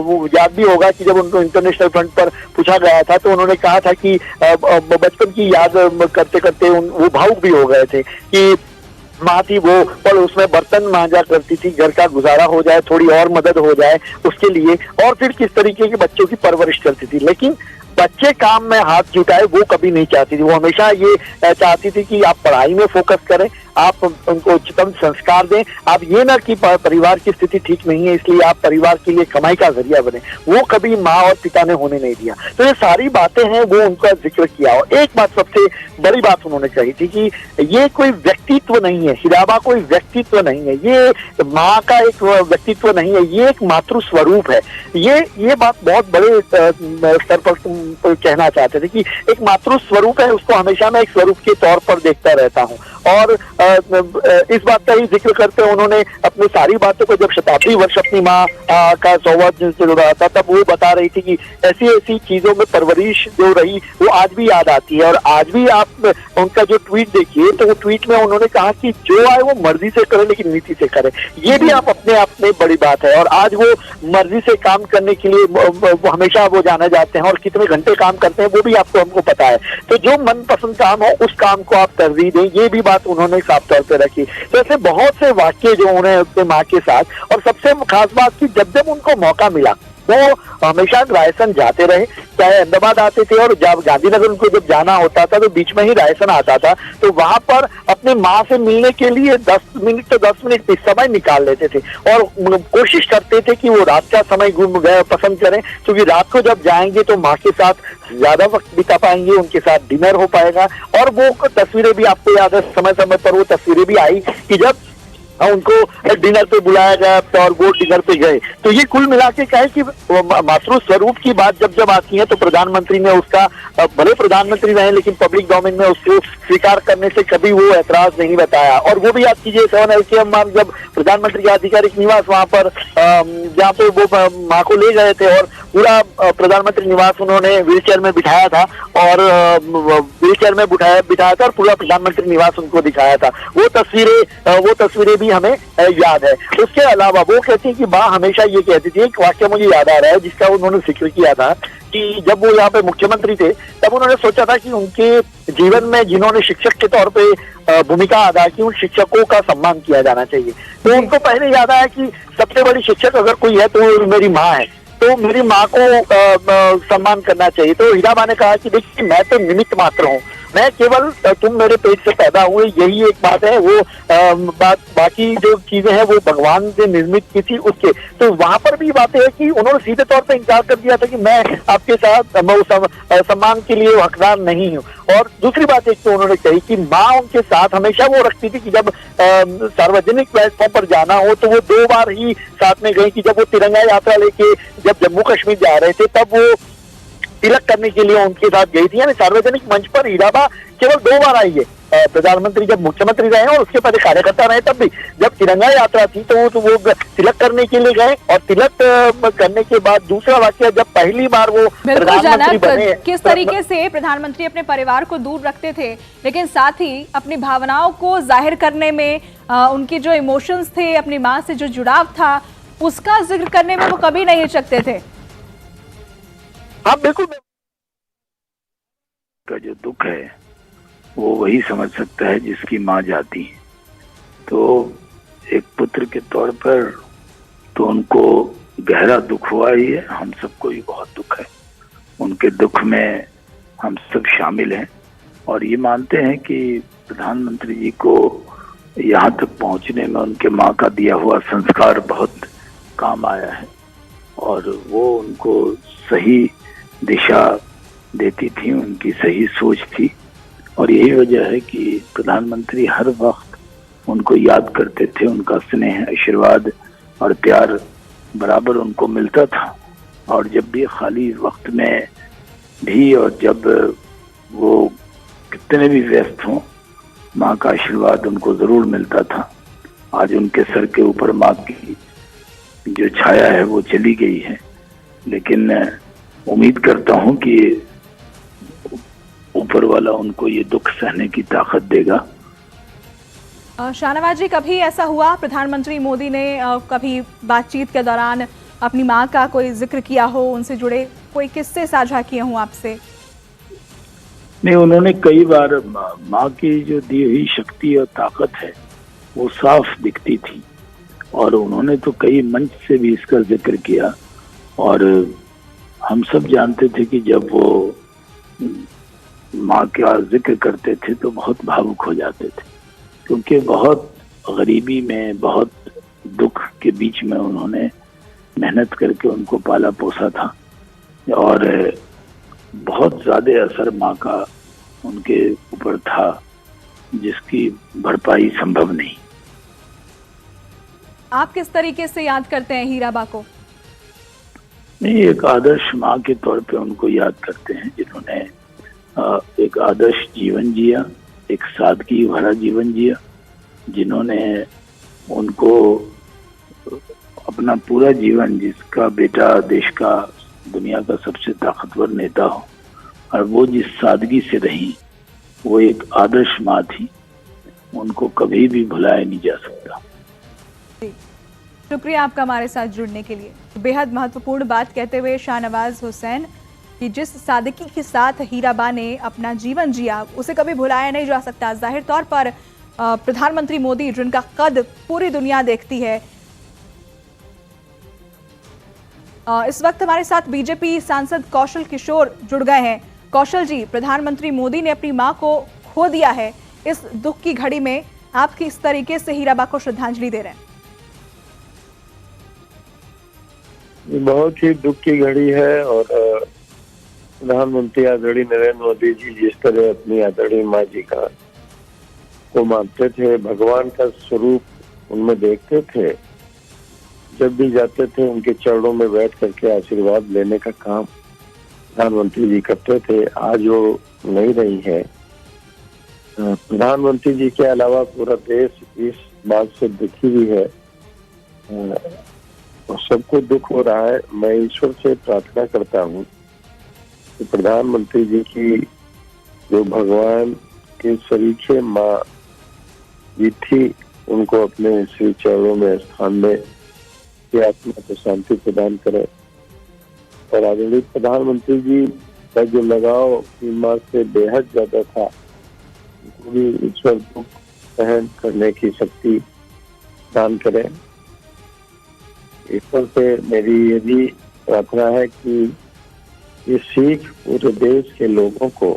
वो याद भी होगा कि जब उनको इंटरनेशनल फ्रंट पर पूछा गया था तो उन्होंने कहा था कि बचपन की याद करते करते वो भावुक भी हो गए थे कि माँ थी वो पर उसमें बर्तन मांजा करती थी, घर का गुजारा हो जाए, थोड़ी और मदद हो जाए उसके लिए, और फिर किस तरीके के बच्चों की परवरिश करती थी। लेकिन बच्चे काम में हाथ जुटाए वो कभी नहीं चाहती थी। वो हमेशा ये चाहती थी कि आप पढ़ाई में फोकस करें, आप उनको उच्चतम संस्कार दें, आप ये ना कि परिवार की स्थिति ठीक नहीं है इसलिए आप परिवार के लिए कमाई का जरिया बने, वो कभी माँ और पिता ने होने नहीं दिया। तो ये सारी बातें हैं वो उनका जिक्र किया। और एक बात सबसे बड़ी बात उन्होंने कही थी कि ये कोई व्यक्तित्व नहीं है, हीराबा कोई व्यक्तित्व नहीं है, ये माँ का एक व्यक्तित्व नहीं है, ये एक मातृ स्वरूप है। ये बात बहुत बड़े स्तर पर कहना चाहते थे कि एक मातृ स्वरूप है, उसको हमेशा मैं एक स्वरूप के तौर पर देखता रहता हूँ। और इस बात का ही जिक्र करते हुए उन्होंने अपनी सारी बातों को, जब शताब्दी वर्ष अपनी माँ का सौभाग्य से जुड़ा था तब वो बता रही थी कि ऐसी ऐसी चीजों में परवरिश जो रही वो आज भी याद आती है। और आज भी आप उनका जो ट्वीट देखिए तो वो ट्वीट में उन्होंने कहा कि जो आए वो मर्जी से करे लेकिन नीति से करे। ये भी आप अपने आप में बड़ी बात है। और आज वो मर्जी से काम करने के लिए हमेशा वो जाने जाते हैं और कितने घंटे काम करते हैं वो भी आपको हमको पता है। तो जो मनपसंद काम हो उस काम को आप तरजीह दें, ये भी बात उन्होंने साफ तौर पे रखी। तो ऐसे बहुत से वाक्य जो उन्हें अपने माँ के साथ, और सबसे खास बात की जब जब उनको मौका मिला वो हमेशा रायसन जाते रहे, चाहे अहमदाबाद आते थे और जब गांधीनगर उनको जब जाना होता था तो बीच में ही रायसन आता था, तो वहां पर अपने माँ से मिलने के लिए 10 मिनट समय निकाल लेते थे और कोशिश करते थे कि वो रात का समय पसंद करें, क्योंकि रात को जब जाएंगे तो माँ के साथ ज्यादा वक्त बिता पाएंगे, उनके साथ डिनर हो पाएगा। और वो तस्वीरें भी आपको याद है, समय समय पर वो तस्वीरें भी आई कि जब उनको डिनर पे बुलाया गया और वो डिनर पे गए। तो ये कुल मिला के कहे कि मातृ स्वरूप की बात जब जब आती है तो प्रधानमंत्री ने उसका, भले प्रधानमंत्री रहे लेकिन पब्लिक डोमेन में उसको स्वीकार करने से कभी वो ऐतराज नहीं बताया। और वो भी याद कीजिए 7 LKM जब प्रधानमंत्री का आधिकारिक निवास वहां पर जहाँ पे वो माँ को ले गए थे और पूरा प्रधानमंत्री निवास उन्होंने व्हीलचेयर में बिठाया था और व्हीलचेयर में बिठाया था और पूरा प्रधानमंत्री निवास उनको दिखाया था। वो तस्वीरें भी हमें याद है। उसके अलावा वो कहती है कि माँ हमेशा ये कहती थी, एक वाक्य मुझे याद आ रहा है जिसका उन्होंने जिक्र किया था कि जब वो यहाँ पे मुख्यमंत्री थे तब उन्होंने सोचा था कि उनके जीवन में जिन्होंने शिक्षक के तौर पे भूमिका अदा की उन शिक्षकों का सम्मान किया जाना चाहिए। तो उनको पहले याद आया कि सबसे बड़ी शिक्षक अगर कोई है तो मेरी माँ है, तो मेरी माँ को सम्मान करना चाहिए। तो हीराबा ने कहा कि देखिए मैं तो निमित्त मात्र हूँ, मैं केवल तुम मेरे पेट से पैदा हुए यही एक बात है, वो बाकी जो चीजें हैं वो भगवान ने निर्मित की थी उसके। तो वहां पर भी बातें है कि उन्होंने सीधे तौर पे इनकार कर दिया था कि मैं आपके साथ सम्मान के लिए हकदार नहीं हूँ। और दूसरी बात एक तो उन्होंने कही कि माँ उनके साथ हमेशा वो रखती थी कि जब सार्वजनिक प्लेटफॉर्म पर जाना हो तो वो 2 बार ही साथ में गई कि जब वो तिरंगा यात्रा लेके जब जम्मू कश्मीर जा रहे थे तब वो तिलक करने के लिए उनके साथ गई थी। यानी सार्वजनिक मंच पर हीराबा केवल 2 बार आई है, प्रधानमंत्री जब मुख्यमंत्री रहे और उसके पहले कार्यकर्ता रहे तब भी। जब तिरंगा यात्रा थी तो वो तिलक करने के लिए गए और तिलक करने के बाद दूसरा वाक्य जब पहली बार वो प्रधानमंत्री बने, किस तरीके से प्रधानमंत्री अपने परिवार को दूर रखते थे लेकिन साथ ही अपनी भावनाओं को जाहिर करने में उनकी जो इमोशंस थे, अपनी माँ से जो जुड़ाव था उसका जिक्र करने में वो कभी नहीं हिचकते थे। हाँ बिल्कुल। का जो दुख है वो वही समझ सकता है जिसकी माँ जाती है। तो एक पुत्र के तौर पर तो उनको गहरा दुख हुआ ही है, हम सबको भी बहुत दुख है। उनके दुख में हम सब शामिल हैं और ये मानते हैं कि प्रधानमंत्री जी को यहाँ तक पहुँचने में उनके माँ का दिया हुआ संस्कार बहुत काम आया है और वो उनको सही दिशा देती थी, उनकी सही सोच थी। और यही वजह है कि प्रधानमंत्री हर वक्त उनको याद करते थे, उनका स्नेह, आशीर्वाद और प्यार बराबर उनको मिलता था। और जब भी खाली वक्त में भी और जब वो कितने भी व्यस्त हों, माँ का आशीर्वाद उनको ज़रूर मिलता था। आज उनके सर के ऊपर माँ की जो छाया है वो चली गई है, लेकिन उम्मीद करता हूँ कि ऊपर वाला उनको ये दुख सहने की ताकत देगा। शाहनवाज जी, कभी ऐसा हुआ प्रधानमंत्री मोदी ने कभी बातचीत के दौरान अपनी माँ का कोई जिक्र किया हो, उनसे जुड़े कोई किस्से साझा किए हों आपसे? नहीं, उन्होंने कई बार माँ की जो दी हुई शक्ति और ताकत है वो साफ दिखती थी। और उन्होंने तो कई मंच से भी इसका जिक्र किया, और हम सब जानते थे कि जब वो माँ का जिक्र करते थे तो बहुत भावुक हो जाते थे, क्योंकि बहुत गरीबी में, बहुत दुख के बीच में उन्होंने मेहनत करके उनको पाला पोसा था, और बहुत ज्यादा असर माँ का उनके ऊपर था जिसकी भरपाई संभव नहीं। आप किस तरीके से याद करते हैं हीराबा को? नहीं, एक आदर्श माँ के तौर पे उनको याद करते हैं, जिन्होंने एक आदर्श जीवन जिया, एक सादगी भरा जीवन जिया, जिन्होंने उनको अपना पूरा जीवन, जिसका बेटा देश का, दुनिया का सबसे ताकतवर नेता हो, और वो जिस सादगी से रही, वो एक आदर्श माँ थी, उनको कभी भी भुलाया नहीं जा सकता। शुक्रिया आपका हमारे साथ जुड़ने के लिए। बेहद महत्वपूर्ण बात कहते हुए शाहनवाज हुसैन कि जिस सादगी के साथ हीराबा ने अपना जीवन जिया, उसे कभी भुलाया नहीं जा सकता। जाहिर तौर पर प्रधानमंत्री मोदी, जिनका कद पूरी दुनिया देखती है, इस वक्त हमारे साथ बीजेपी सांसद कौशल किशोर जुड़ गए हैं। कौशल जी, प्रधानमंत्री मोदी ने अपनी मां को खो दिया है, इस दुख की घड़ी में आप किस तरीके से हीराबा को श्रद्धांजलि दे रहे हैं? बहुत ही दुख की घड़ी है, और प्रधानमंत्री आदरणीय नरेंद्र मोदी जी जिस तरह अपनी आदरणीय माँ जी का को मानते थे, भगवान का स्वरूप उनमें देखते थे, जब भी जाते थे उनके चरणों में बैठ करके आशीर्वाद लेने का काम प्रधानमंत्री जी करते थे। आज वो नहीं रही है। प्रधानमंत्री जी के अलावा पूरा देश इस बात से दुखी भी है, और सबको दुख हो रहा है। मैं ईश्वर से प्रार्थना करता हूँ कि प्रधानमंत्री जी की जो भगवान के सरीखे माँ जी थी, उनको अपने श्री चरणों में स्थान में की आत्मा को शांति प्रदान करें। और आदरणीय प्रधानमंत्री जी का जो लगाव अपनी माँ से बेहद ज्यादा था, उनको भी ईश्वर दुख सहन करने की शक्ति दान करें। ईश्वर से मेरी ये भी प्रार्थना है कि ये सीख पूरे देश के लोगों को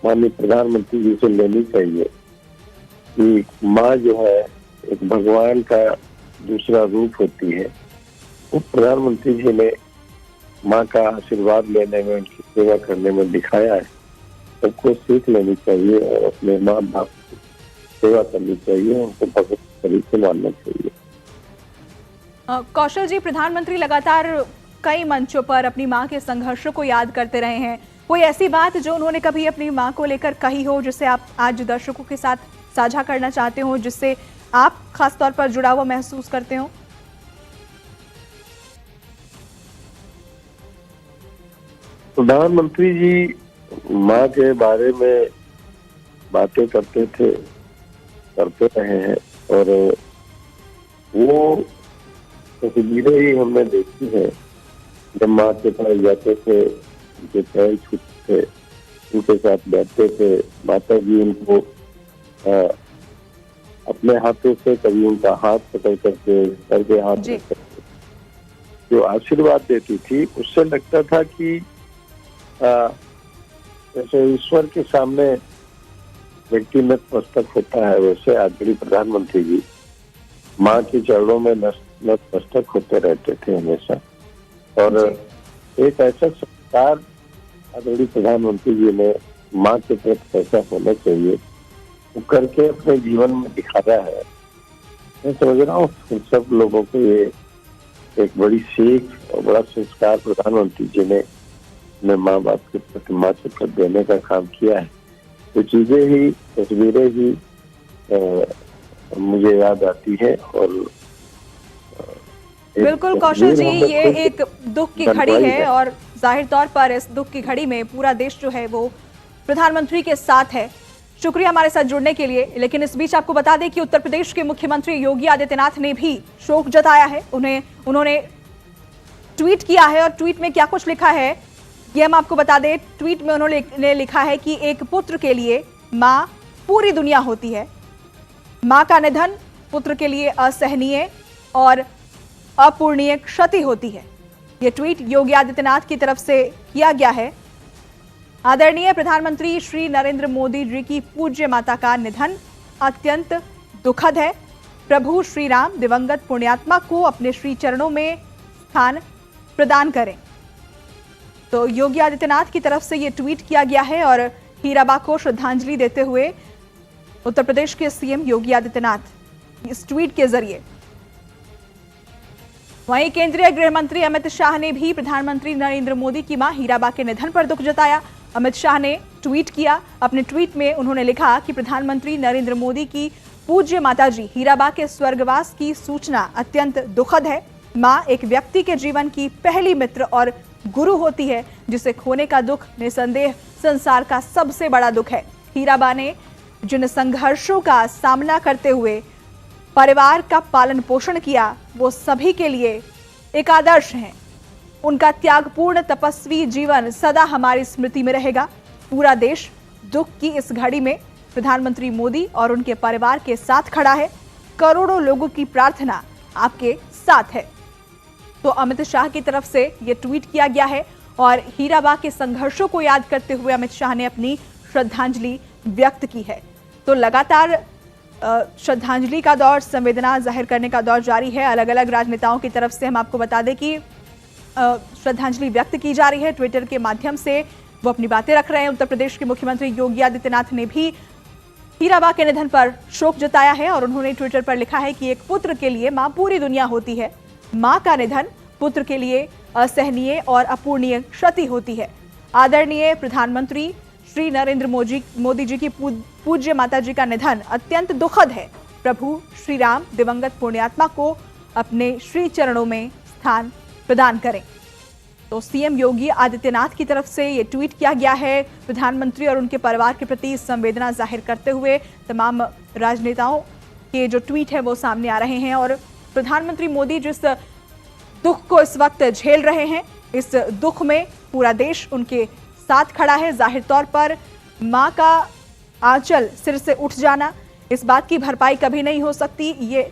माननीय प्रधानमंत्री जी से लेनी चाहिए कि माँ जो है एक भगवान का दूसरा रूप होती है। वो प्रधानमंत्री जी ने माँ का आशीर्वाद लेने में, उनकी सेवा करने में दिखाया है। सबको सीख लेनी चाहिए और अपने माँ बाप की सेवा करनी चाहिए, उनको भगवत तरीके मानना चाहिए। कौशल जी, प्रधानमंत्री लगातार कई मंचों पर अपनी मां के संघर्षों को याद करते रहे हैं। कोई ऐसी बात जो उन्होंने कभी अपनी मां को लेकर कही हो, जिसे आप आज दर्शकों के साथ साझा करना चाहते हो, जिससे आप खास तौर पर जुड़ा हुआ महसूस करते हो? प्रधानमंत्री जी माँ के बारे में बातें करते थे, करते रहे हैं, और वो तस्वीरें ही हमने देखी है। जब माँ के पास जाते थे, उनके पैर छूते थे, उनके साथ बैठते थे, माता जी उनको अपने हाथों से, कभी उनका हाथ पकड़ करके, सर के हाथ पकड़ करके जो आशीर्वाद देती थी, उससे लगता था कि जैसे ईश्वर के सामने व्यक्ति नतमस्तक होता है, वैसे आदरणीय प्रधानमंत्री जी माँ के चरणों में नतमस्तक होते रहते थे हमेशा। और एक ऐसा संस्कार आदरणीय प्रधानमंत्री जी ने माँ के प्रति कैसा होना चाहिए वो करके अपने जीवन में दिखाया है। मैं समझ रहा हूँ सब लोगों को ये एक बड़ी सीख और बड़ा संस्कार प्रधानमंत्री जी ने अपने माँ बाप के प्रति माँ के प्रति देने का काम किया है। तो चीजें ही, तस्वीरें ही मुझे याद आती है। और बिल्कुल कौशल जी, ये एक दुख की घड़ी है, और जाहिर तौर पर इस दुख की घड़ी में पूरा देश जो है वो प्रधानमंत्री के साथ है। शुक्रिया हमारे साथ जुड़ने के लिए। लेकिन इस बीच आपको बता दें कि उत्तर प्रदेश के मुख्यमंत्री योगी आदित्यनाथ ने भी शोक जताया है। उन्होंने ट्वीट किया है, और ट्वीट में क्या कुछ लिखा है ये हम आपको बता दें। ट्वीट में उन्होंने लिखा है कि एक पुत्र के लिए माँ पूरी दुनिया होती है। मां का निधन पुत्र के लिए असहनीय और अपूरणीय क्षति होती है। यह ट्वीट योगी आदित्यनाथ की तरफ से किया गया है। आदरणीय प्रधानमंत्री श्री नरेंद्र मोदी जी की पूज्य माता का निधन अत्यंत दुखद है। प्रभु श्री राम दिवंगत पुण्यात्मा को अपने श्री चरणों में स्थान प्रदान करें। तो योगी आदित्यनाथ की तरफ से यह ट्वीट किया गया है और हीराबा को श्रद्धांजलि देते हुए उत्तर प्रदेश के सीएम योगी आदित्यनाथ इस ट्वीट के जरिए। वहीं केंद्रीय गृह मंत्री अमित शाह ने भी प्रधानमंत्री नरेंद्र मोदी की मां हीराबा के निधन पर दुख जताया। अमित शाह ने ट्वीट किया। अपने ट्वीट में उन्होंने लिखा कि प्रधानमंत्री नरेंद्र मोदी की पूज्य माताजी हीराबा के स्वर्गवास की सूचना अत्यंत दुखद है। मां एक व्यक्ति के जीवन की पहली मित्र और गुरु होती है, जिसे खोने का दुख निसंदेह संसार का सबसे बड़ा दुख है। हीराबा ने जिन संघर्षों का सामना करते हुए परिवार का पालन पोषण किया, वो सभी के लिए एक आदर्श हैं। उनका त्यागपूर्ण तपस्वी जीवन सदा हमारी स्मृति में रहेगा। पूरा देश दुख की इस घड़ी में प्रधानमंत्री मोदी और उनके परिवार के साथ खड़ा है। करोड़ों लोगों की प्रार्थना आपके साथ है। तो अमित शाह की तरफ से यह ट्वीट किया गया है और हीराबा के संघर्षों को याद करते हुए अमित शाह ने अपनी श्रद्धांजलि व्यक्त की है। तो लगातार श्रद्धांजलि का दौर, संवेदना जाहिर करने का दौर जारी है। अलग अलग राजनेताओं की तरफ से हम आपको बता दें कि श्रद्धांजलि व्यक्त की जा रही है। ट्विटर के माध्यम से वो अपनी बातें रख रहे हैं। उत्तर प्रदेश के मुख्यमंत्री योगी आदित्यनाथ ने भी हीराबा के निधन पर शोक जताया है और उन्होंने ट्विटर पर लिखा है कि एक पुत्र के लिए मां पूरी दुनिया होती है। मां का निधन पुत्र के लिए असहनीय और अपूरणीय क्षति होती है। आदरणीय प्रधानमंत्री श्री नरेंद्र मोदी जी की पूज्य माता जी का निधन अत्यंत दुखद है। प्रभु श्री राम दिवंगत पुण्यात्मा को अपने श्री चरणों में स्थान प्रदान करें। तो सीएम योगी आदित्यनाथ की तरफ से ये ट्वीट किया गया है। प्रधानमंत्री और उनके परिवार के प्रति संवेदना जाहिर करते हुए तमाम राजनेताओं के जो ट्वीट है वो सामने आ रहे हैं और प्रधानमंत्री मोदी जिस दुख को इस वक्त झेल रहे हैं, इस दुख में पूरा देश उनके साथ खड़ा है। जाहिर तौर पर मां का आंचल सिर से उठ जाना, इस बात की भरपाई कभी नहीं हो सकती। ये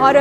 और